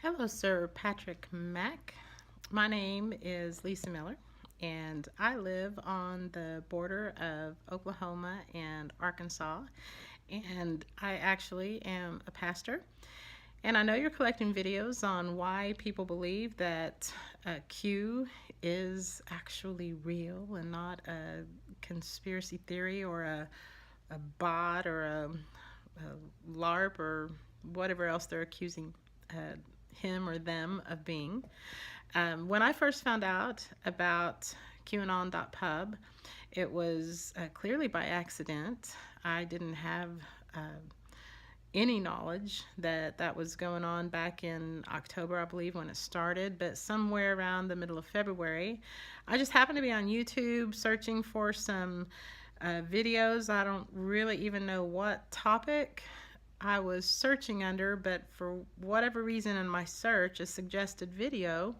Hello, Sir Patrick Mack. My name is Lisa Miller, and I live on the border of Oklahoma and Arkansas. And I actually am a pastor. And I know you're collecting videos on why people believe that Q is actually real and not a conspiracy theory or a bot or a LARP or whatever else they're accusing uh, him or them of being. When I first found out about QAnon.pub, it was clearly by accident. I didn't have uh, any knowledge that that was going on back in October, I believe, when it started, but somewhere around the middle of February, I just happened to be on YouTube searching for some videos. I don't really even know what topic I was searching under, but for whatever reason in my search, a suggested video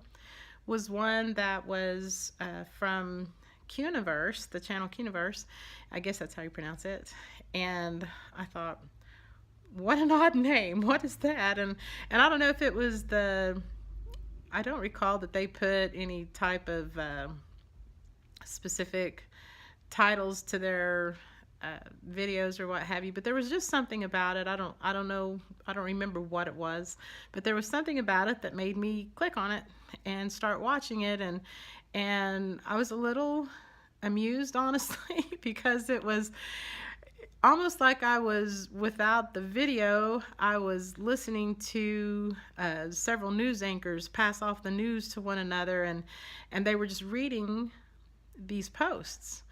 was one that was from Quniverse, the channel Quniverse. I guess that's how you pronounce it. And I thought, what an odd name. What is that? And I don't know if it was I don't recall that they put any type of specific titles to their videos or what have you, but there was just something about it. I don't know, I don't remember what it was, but there was something about it that made me click on it and start watching it, and I was a little amused, honestly, because it was almost like I was, without the video, I was listening to several news anchors pass off the news to one another, and they were just reading these posts.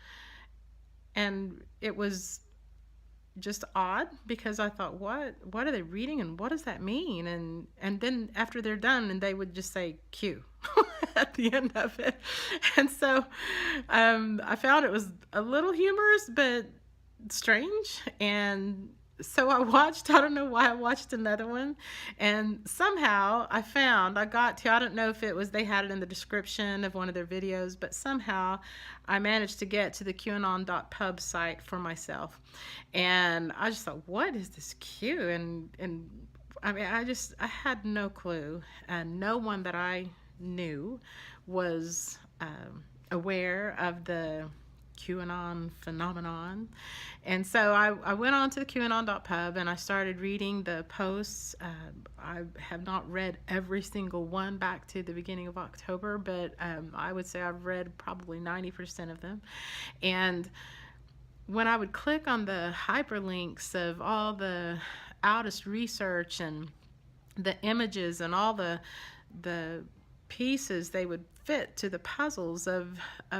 And it was just odd because I thought, what are they reading and what does that mean? And then after they're done, and they would just say Q at the end of it. And so I found it was a little humorous but strange. And so I don't know why I watched another one, and somehow I got to, I don't know if it was, they had it in the description of one of their videos, but somehow I managed to get to the QAnon.pub site for myself. And I just thought, what is this Q? And I mean, I had no clue. And no one that I knew was aware of the QAnon phenomenon. And so I went on to the QAnon.pub and I started reading the posts. I have not read every single one back to the beginning of October, but I would say I've read probably 90% of them. And when I would click on the hyperlinks of all the outest research and the images and all the pieces they would fit to the puzzles of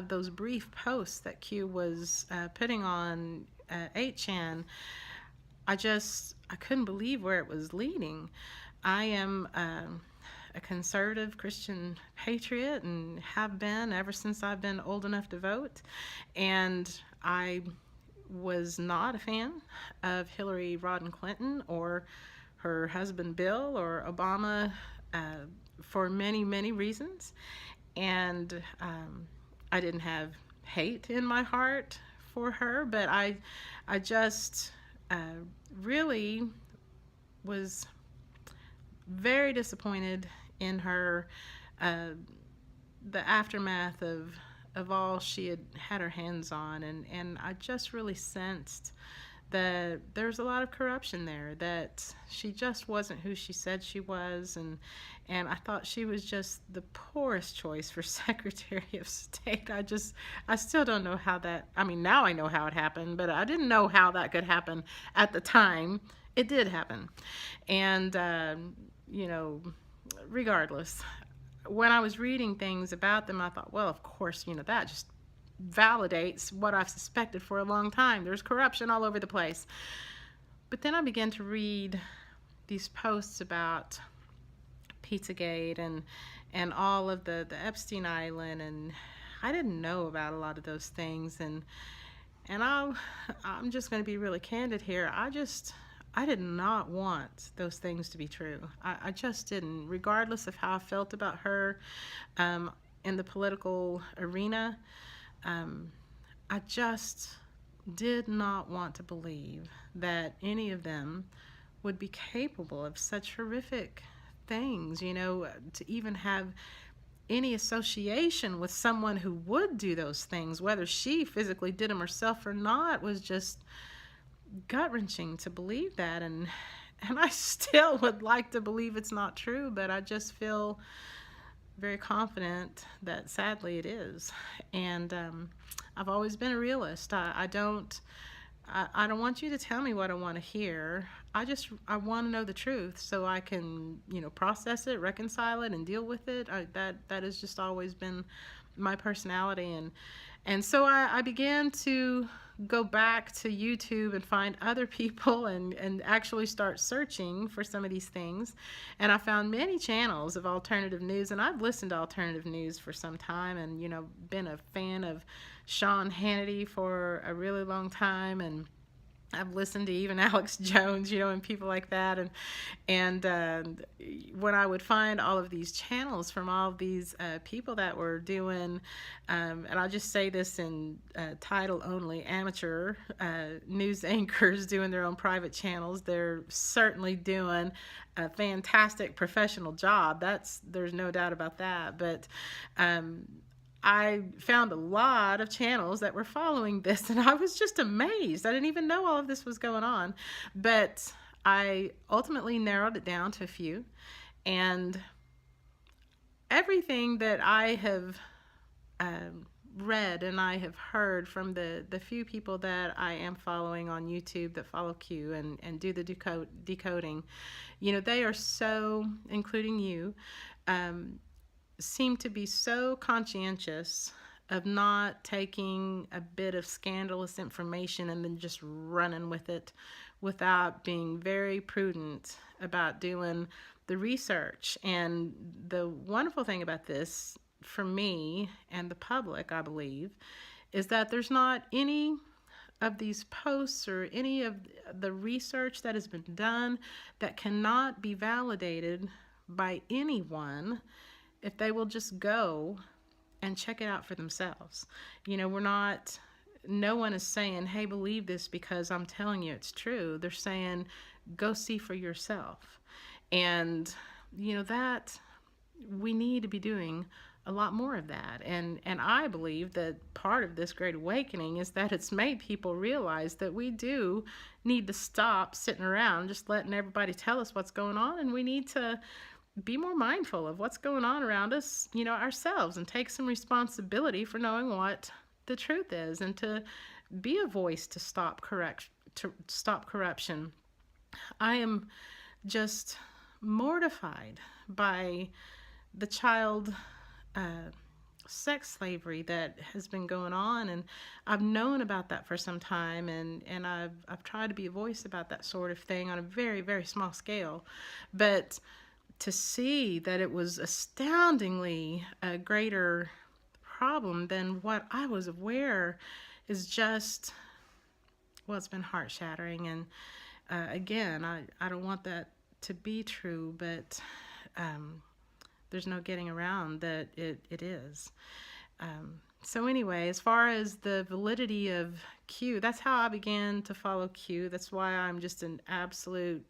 those brief posts that Q was putting on 8chan, I couldn't believe where it was leading. I am a conservative Christian patriot and have been ever since I've been old enough to vote, and I was not a fan of Hillary Rodham Clinton or her husband Bill or Obama for many, many reasons. And I didn't have hate in my heart for her, but I just really was very disappointed in her, the aftermath of all she had her hands on, and I just really sensed that there's a lot of corruption there, that she just wasn't who she said she was, and I thought she was just the poorest choice for Secretary of State. I still don't know how that, I mean, now I know how it happened, but I didn't know how that could happen at the time. It did happen. And, you know, regardless, when I was reading things about them, I thought, well, of course, you know, that just validates what I've suspected for a long time. There's corruption all over the place. But then I began to read these posts about Pizzagate and all of the Epstein Island, and I didn't know about a lot of those things, and I'm just going to be really candid here. I did not want those things to be true. I just didn't, regardless of how I felt about her in the political arena. I just did not want to believe that any of them would be capable of such horrific things, to even have any association with someone who would do those things, whether she physically did them herself or not, was just gut-wrenching to believe that. And I still would like to believe it's not true, but I just feel very confident that sadly it is. And I've always been a realist. I don't want you to tell me what I want to hear. I want to know the truth so I can, process it, reconcile it, and deal with it. That has just always been my personality. And so I began to go back to YouTube and find other people and actually start searching for some of these things. And I found many channels of alternative news, and I've listened to alternative news for some time, and been a fan of Sean Hannity for a really long time, and I've listened to even Alex Jones, and people like that, and when I would find all of these channels from all of these people that were doing, and I'll just say this in title only, amateur news anchors doing their own private channels, they're certainly doing a fantastic professional job. There's no doubt about that, but I found a lot of channels that were following this, and I was just amazed. I didn't even know all of this was going on, but I ultimately narrowed it down to a few, and everything that I have read and I have heard from the few people that I am following on YouTube that follow Q and do the decoding, they are so, including you, seem to be so conscientious of not taking a bit of scandalous information and then just running with it without being very prudent about doing the research. And the wonderful thing about this, for me and the public, I believe, is that there's not any of these posts or any of the research that has been done that cannot be validated by anyone if they will just go and check it out for themselves. No one is saying, hey, believe this because I'm telling you it's true. They're saying, go see for yourself. And, that we need to be doing a lot more of that. And I believe that part of this Great Awakening is that it's made people realize that we do need to stop sitting around just letting everybody tell us what's going on, and we need to be more mindful of what's going on around us, ourselves, and take some responsibility for knowing what the truth is, and to be a voice to stop corruption. I am just mortified by the child sex slavery that has been going on, and I've known about that for some time, and I've tried to be a voice about that sort of thing on a very, very small scale, but to see that it was astoundingly a greater problem than what I was aware is just, well, it's been heart-shattering. And again, I don't want that to be true, but there's no getting around that it is. So anyway, as far as the validity of Q, that's how I began to follow Q. That's why I'm just an absolute,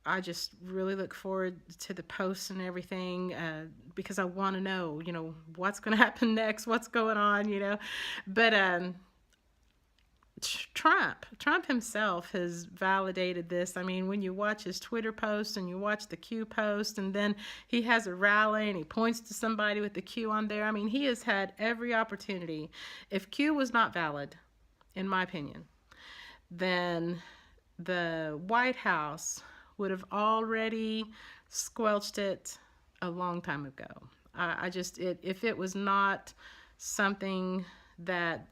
I just really look forward to the posts and everything, because I want to know, what's going to happen next, what's going on, But Trump himself has validated this. I mean, when you watch his Twitter post and you watch the Q post, and then he has a rally and he points to somebody with the Q on there. I mean, he has had every opportunity. If Q was not valid, in my opinion, then the White House would have already squelched it a long time ago. If it was not something that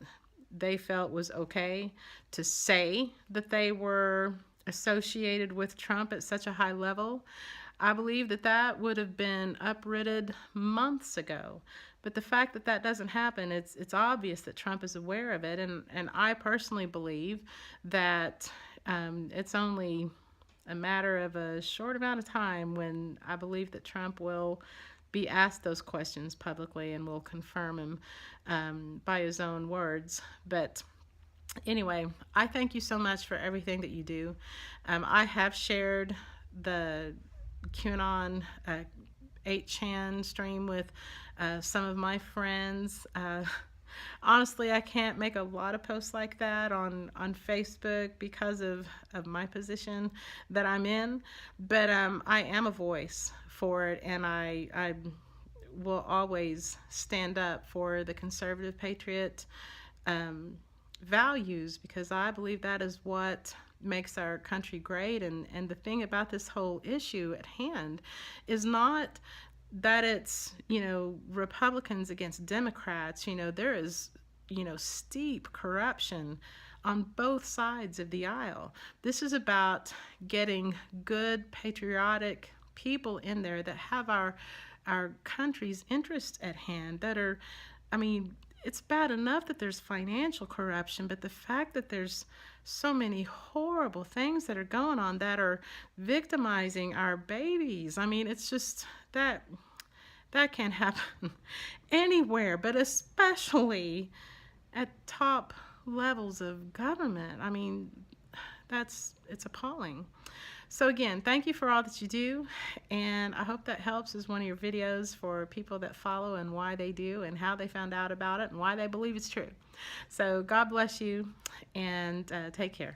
they felt was okay to say that they were associated with Trump at such a high level, I believe that would have been uprooted months ago. But the fact that doesn't happen, it's obvious that Trump is aware of it, and I personally believe that it's only a matter of a short amount of time when I believe that Trump will be asked those questions publicly and will confirm him by his own words. But anyway, I thank you so much for everything that you do. I have shared the QAnon 8chan stream with some of my friends. Honestly, I can't make a lot of posts like that on Facebook because of my position that I'm in, but I am a voice for it, and I will always stand up for the conservative patriot values, because I believe that is what makes our country great. And the thing about this whole issue at hand is not that it's, Republicans against Democrats. There is, steep corruption on both sides of the aisle. This is about getting good, patriotic people in there that have our country's interests at hand, that are, it's bad enough that there's financial corruption, but the fact that there's so many horrible things that are going on that are victimizing our babies. It's just that can't happen anywhere, but especially at top levels of government. It's appalling. So again, thank you for all that you do, and I hope that helps as one of your videos for people that follow, and why they do, and how they found out about it, and why they believe it's true. So God bless you, and take care.